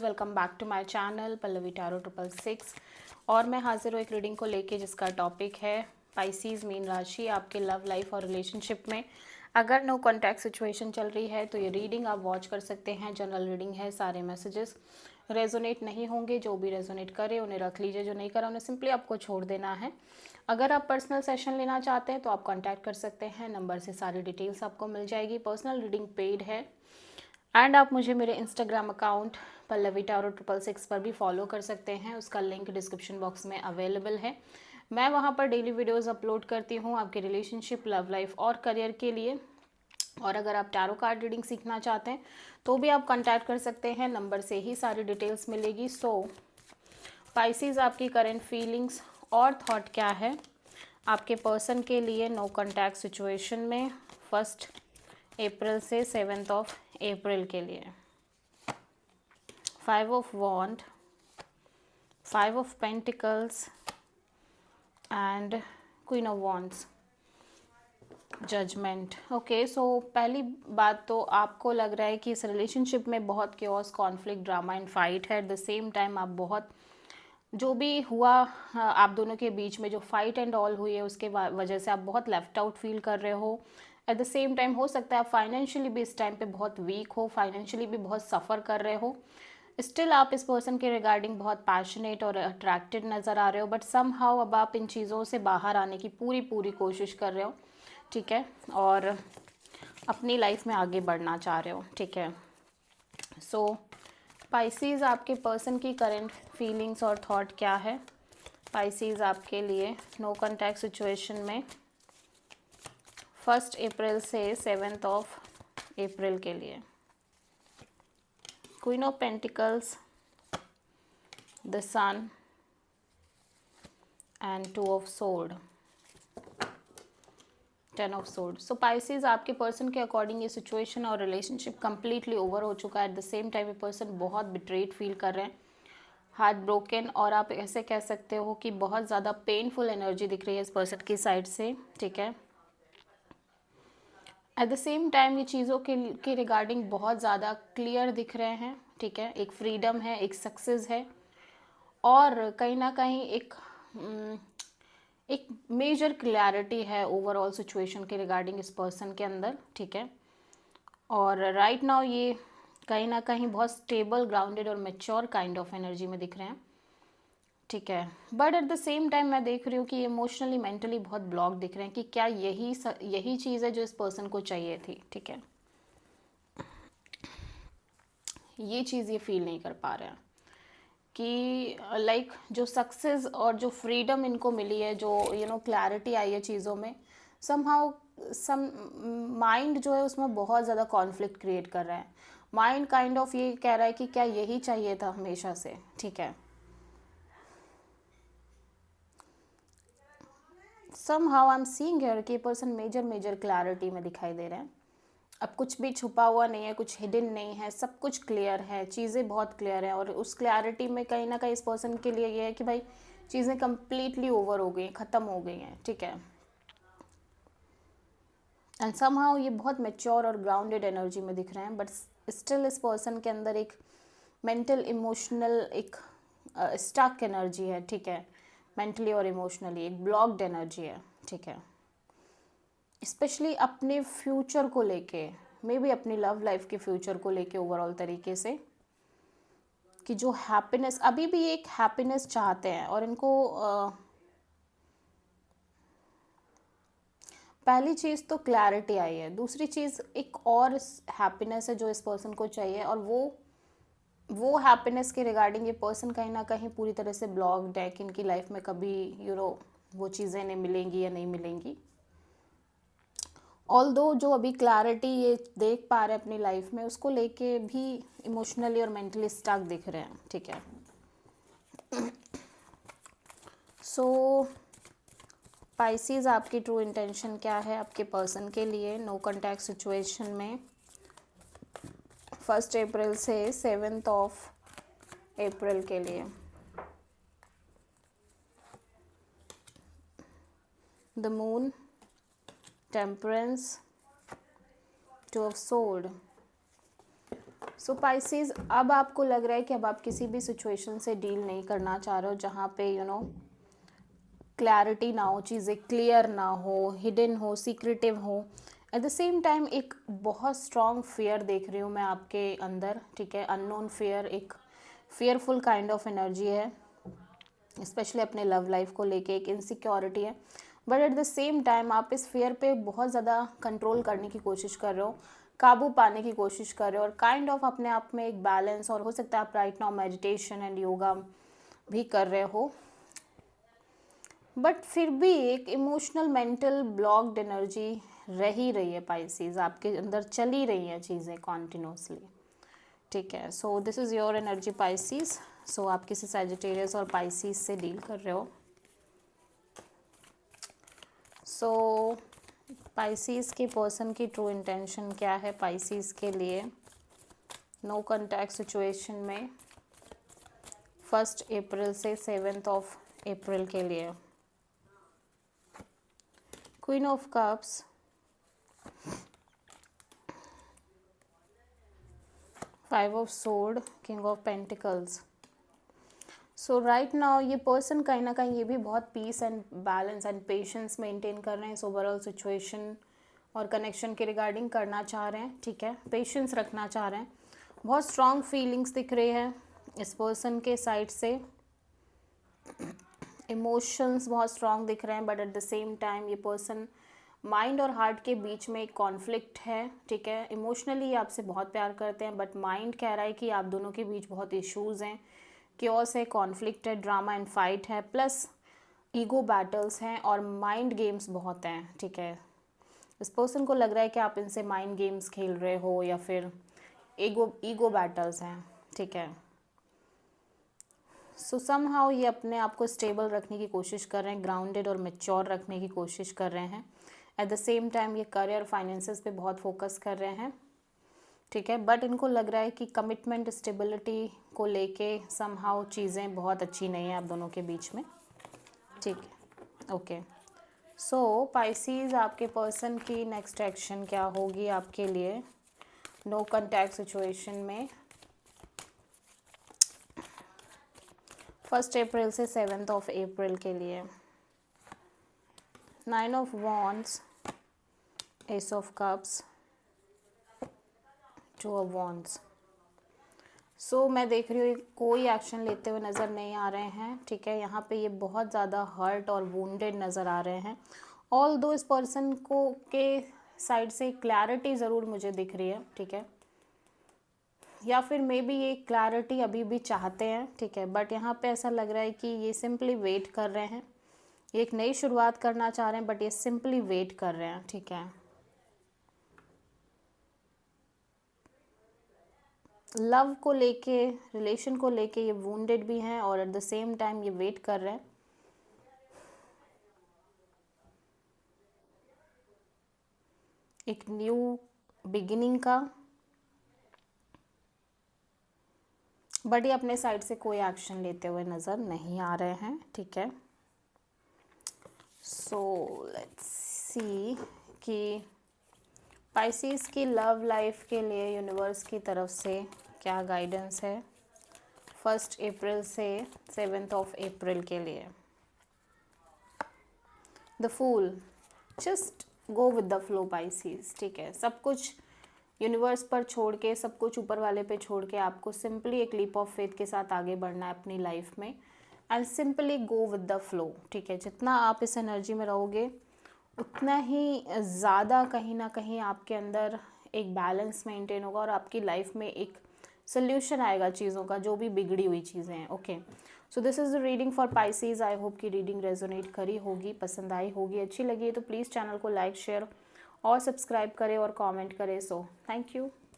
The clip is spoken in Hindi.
Welcome back to my channel Pallavi tarot 666 और मैं हाजिर हूँ एक रीडिंग को लेके जिसका टॉपिक है पाइसीज मीन राशि आपके लव लाइफ और रिलेशनशिप में अगर नो कॉन्टैक्ट सिचुएशन चल रही है तो ये रीडिंग आप वॉच कर सकते हैं। जनरल रीडिंग है, सारे मैसेजेस रेजोनेट नहीं होंगे। जो भी रेजोनेट करे उन्हें रख लीजिए, जो नहीं करा उन्हें सिंपली आपको छोड़ देना है। अगर आप पर्सनल सेशन लेना चाहते हैं तो आप कॉन्टैक्ट कर सकते हैं, नंबर से सारी डिटेल्स आपको मिल जाएगी। पर्सनल रीडिंग पेड है एंड आप मुझे मेरे इंस्टाग्राम अकाउंट पल्लवी टैरो 666 पर भी फॉलो कर सकते हैं। उसका लिंक डिस्क्रिप्शन बॉक्स में अवेलेबल है। मैं वहाँ पर डेली वीडियोस अपलोड करती हूँ आपके रिलेशनशिप, लव लाइफ और करियर के लिए। और अगर आप टैरो कार्ड रीडिंग सीखना चाहते हैं तो भी आप कॉन्टैक्ट कर सकते हैं, नंबर से ही सारी डिटेल्स मिलेगी। सो पाइसीज, आपकी करंट फीलिंग्स और थॉट क्या है आपके पर्सन के लिए नो कॉन्टैक्ट सिचुएशन में 1 अप्रैल से 7 अप्रैल के लिए। 5 of wand, 5 of pentacles and queen of wands, judgment. Okay, so पहली बात तो आपको लग रहा है कि इस रिलेशनशिप में बहुत chaos, conflict, drama and fight है। एट द सेम टाइम आप बहुत जो भी हुआ आप दोनों के बीच में जो फाइट एंड ऑल हुई है उसके वजह से आप बहुत लेफ्ट आउट फील कर रहे हो। एट द सेम टाइम हो सकता है आप फाइनेंशियली भी इस टाइम पे बहुत वीक हो, फाइनेंशियली भी बहुत सफ़र कर रहे हो। स्टिल आप इस पर्सन के रिगार्डिंग बहुत पैशनेट और अट्रैक्टेड नज़र आ रहे हो, बट सम हाउ अब आप इन चीज़ों से बाहर आने की पूरी कोशिश कर रहे हो, ठीक है, और अपनी लाइफ में आगे बढ़ना चाह रहे हो, ठीक है। सो पाइसीज, आपके पर्सन की करंट फीलिंग्स और थॉट क्या है पाइसीज आपके लिए नो कॉन्टैक्ट सिचुएशन में 1 अप्रैल से 7 अप्रैल के लिए। Queen of pentacles, the sun and 2 of sword, 10 of sword. So Pisces, आपके पर्सन के अकॉर्डिंग ये सिचुएशन और रिलेशनशिप कंप्लीटली ओवर हो चुका है। एट द सेम टाइम ये पर्सन बहुत बिट्रेड फील कर रहे हैं, हार्ट ब्रोकन, और आप ऐसे कह सकते हो कि बहुत ज़्यादा पेनफुल एनर्जी दिख रही है इस पर्सन की साइड से, ठीक है। एट द सेम टाइम ये चीज़ों के रिगार्डिंग बहुत ज़्यादा क्लियर दिख रहे हैं, ठीक है। एक फ्रीडम है, एक सक्सेस है, और कहीं ना कहीं एक मेजर क्लैरिटी है ओवरऑल सिचुएशन के रिगार्डिंग इस पर्सन के अंदर, ठीक है। और राइट नाउ ये कहीं ना कहीं बहुत स्टेबल, ग्राउंडेड और मेच्योर काइंड ऑफ एनर्जी में दिख रहे हैं, ठीक है। But at the same time मैं देख रही हूँ कि इमोशनली, मेंटली बहुत ब्लॉक दिख रहे हैं कि क्या यही चीज़ है जो इस पर्सन को चाहिए थी, ठीक है। ये चीज़ ये फील नहीं कर पा रहे हैं कि लाइक जो सक्सेस और जो फ्रीडम इनको मिली है, जो क्लैरिटी आई है चीज़ों में, समहाउ सम माइंड जो है उसमें बहुत ज़्यादा कॉन्फ्लिक्ट क्रिएट कर रहा है। माइंड काइंड ऑफ ये कह रहा है कि क्या यही चाहिए था हमेशा से, ठीक है। somehow I'm seeing here कि पर्सन मेजर क्लैरिटी में दिखाई दे रहे हैं। अब कुछ भी छुपा हुआ नहीं है, कुछ हिडन नहीं है, सब कुछ क्लियर है, चीज़ें बहुत क्लियर है। और उस क्लैरिटी में कहीं ना कहीं इस पर्सन के लिए ये है कि भाई चीज़ें कम्प्लीटली ओवर हो गई, ख़त्म हो गई हैं, ठीक है। एंड समहाउ ये बहुत मेच्योर और ग्राउंडेड एनर्जी में दिख रहे हैं, बट स्टिल इस पर्सन के अंदर एक मेंटल, इमोशनल, एक स्टक एनर्जी है, ठीक है। मेंटली और इमोशनली एक ब्लॉक्ड एनर्जी है, ठीक है। स्पेशली अपने फ्यूचर को लेके, मे बी अपनी लव लाइफ के फ्यूचर को लेके ओवरऑल तरीके से, कि जो हैप्पीनेस, अभी भी एक हैप्पीनेस चाहते हैं। और इनको पहली चीज़ तो क्लैरिटी आई है, दूसरी चीज़ एक और हैप्पीनेस है जो इस पर्सन को चाहिए, और वो हैप्पीनेस के रिगार्डिंग ये पर्सन कहीं ना कहीं पूरी तरह से ब्लॉक्ड है कि इनकी लाइफ में कभी वो चीज़ें इन्हें मिलेंगी या नहीं मिलेंगी। ऑल्दो जो अभी क्लैरिटी ये देख पा रहे हैं अपनी लाइफ में, उसको लेके भी इमोशनली और मेंटली स्टक दिख रहे हैं, ठीक है। सो पाइसीज, आपकी ट्रू इंटेंशन क्या है आपके पर्सन के लिए नो कॉन्टैक्ट सिचुएशन में 1 अप्रैल से 7 अप्रैल के लिए। The moon, temperance, 2 of sword, so Pisces, अब आपको लग रहा है कि अब आप किसी भी सिचुएशन से डील नहीं करना चाह रहे हो जहाँ पे क्लैरिटी ना हो, चीज़ें क्लियर ना हो, हिडन हो, सीक्रेटिव हो। एट द सेम टाइम एक बहुत स्ट्रॉन्ग फियर देख रही हूँ मैं आपके अंदर, ठीक है। अननोन फियर, एक फियरफुल काइंड ऑफ एनर्जी है, स्पेशली अपने लव लाइफ को लेके एक इनसिक्योरिटी है। But at the same time आप इस फियर पे बहुत ज़्यादा कंट्रोल करने की कोशिश कर रहे हो, काबू पाने की कोशिश कर रहे हो, और काइंड ऑफ अपने आप में एक बैलेंस, और हो सकता है आप right now meditation and yoga भी कर रहे हो। बट फिर भी एक इमोशनल मेंटल ब्लॉक्ड एनर्जी रह ही रही है पाइसेस, आपके अंदर चली रही हैं चीज़ें कॉन्टिन्यूसली, ठीक है। So this is your energy Pisces. So आप किसी सैजिटेरियस और पाइसेस से डील कर रहे हो। सो पाइसेस के पर्सन की ट्रू इंटेंशन क्या है पाइसेस के लिए नो कॉन्टैक्ट सिचुएशन में 1 अप्रैल से 7 अप्रैल के लिए? Queen of cups, five of sword, king of pentacles. So right now ये पर्सन कहीं ना कहीं ये भी बहुत peace and balance and patience maintain कर रहे हैं इस ओवरऑल सिचुएशन और कनेक्शन के रिगार्डिंग करना चाह रहे हैं, ठीक है। पेशेंस रखना चाह रहे हैं, बहुत स्ट्रॉन्ग फीलिंग्स दिख रही है इस पर्सन के साइड से, इमोशंस बहुत स्ट्रॉन्ग दिख रहे हैं। But at the same time ये पर्सन माइंड और हार्ट के बीच में एक कॉन्फ्लिक्ट है, ठीक है। इमोशनली ये आपसे बहुत प्यार करते हैं, बट माइंड कह रहा है कि आप दोनों के बीच बहुत इश्यूज़ हैं, क्योस है, कॉन्फ्लिक्ट है, ड्रामा एंड फाइट है, प्लस ईगो बैटल्स हैं और माइंड गेम्स बहुत हैं, ठीक है। इस पर्सन को लग रहा है कि आप इनसे माइंड गेम्स खेल रहे हो या फिर ईगो बैटल्स हैं, ठीक है। सो समहाउ ये अपने आप को स्टेबल रखने की कोशिश कर रहे हैं, ग्राउंडेड और मैच्योर रखने की कोशिश कर रहे हैं। एट द सेम टाइम ये करियर फाइनेंसेस पे बहुत फोकस कर रहे हैं, ठीक है। बट इनको लग रहा है कि कमिटमेंट स्टेबिलिटी को लेके समहाउ चीज़ें बहुत अच्छी नहीं है आप दोनों के बीच में, ठीक है। ओके, सो पाइसेस आपके पर्सन की नेक्स्ट एक्शन क्या होगी आपके लिए नो कॉन्टैक्ट सिचुएशन में 1 अप्रैल से 7 अप्रैल के लिए? 9 of wands, ace of cups, 2 of wands. So मैं देख रही हूँ कोई एक्शन लेते हुए नज़र नहीं आ रहे हैं, ठीक है। यहाँ पे ये बहुत ज़्यादा हर्ट और वुंडेड नज़र आ रहे हैं। ऑल दो इस पर्सन को के साइड से क्लैरिटी ज़रूर मुझे दिख रही है, ठीक है। या फिर मे बी ये क्लैरिटी अभी भी चाहते हैं, ठीक है। बट यहाँ पे ऐसा लग रहा है कि ये सिंपली वेट कर रहे हैं, ये एक नई शुरुआत करना चाह रहे हैं, बट ये सिंपली वेट कर रहे हैं, ठीक है। लव को लेके, रिलेशन को लेके ये वुंडेड भी हैं और एट द सेम टाइम ये वेट कर रहे हैं। एक न्यू बिगिनिंग का, बट ये अपने साइड से कोई एक्शन लेते हुए नज़र नहीं आ रहे हैं, ठीक है। सो लेट्स सी कि पाइसेस की लव लाइफ के लिए यूनिवर्स की तरफ से क्या गाइडेंस है 1 अप्रैल से 7 अप्रैल के लिए? The fool, just go with the flow Pisces, ठीक है। सब कुछ यूनिवर्स पर छोड़ के, सब कुछ ऊपर वाले पे छोड़ के आपको सिंपली एक लीप ऑफ फेथ के साथ आगे बढ़ना है अपनी लाइफ में, and simply go with the flow, ठीक है। जितना आप इस एनर्जी में रहोगे उतना ही ज़्यादा कहीं ना कहीं आपके अंदर एक बैलेंस मेंटेन होगा और आपकी लाइफ में एक सोल्यूशन आएगा चीज़ों का, जो भी बिगड़ी हुई चीज़ें हैं, okay. So this is the reading for Pisces. I hope कि रीडिंग रेजोनेट करी होगी, पसंद आई होगी, अच्छी लगी है तो प्लीज़ चैनल को लाइक, शेयर और सब्सक्राइब करें और कमेंट करें। So thank you.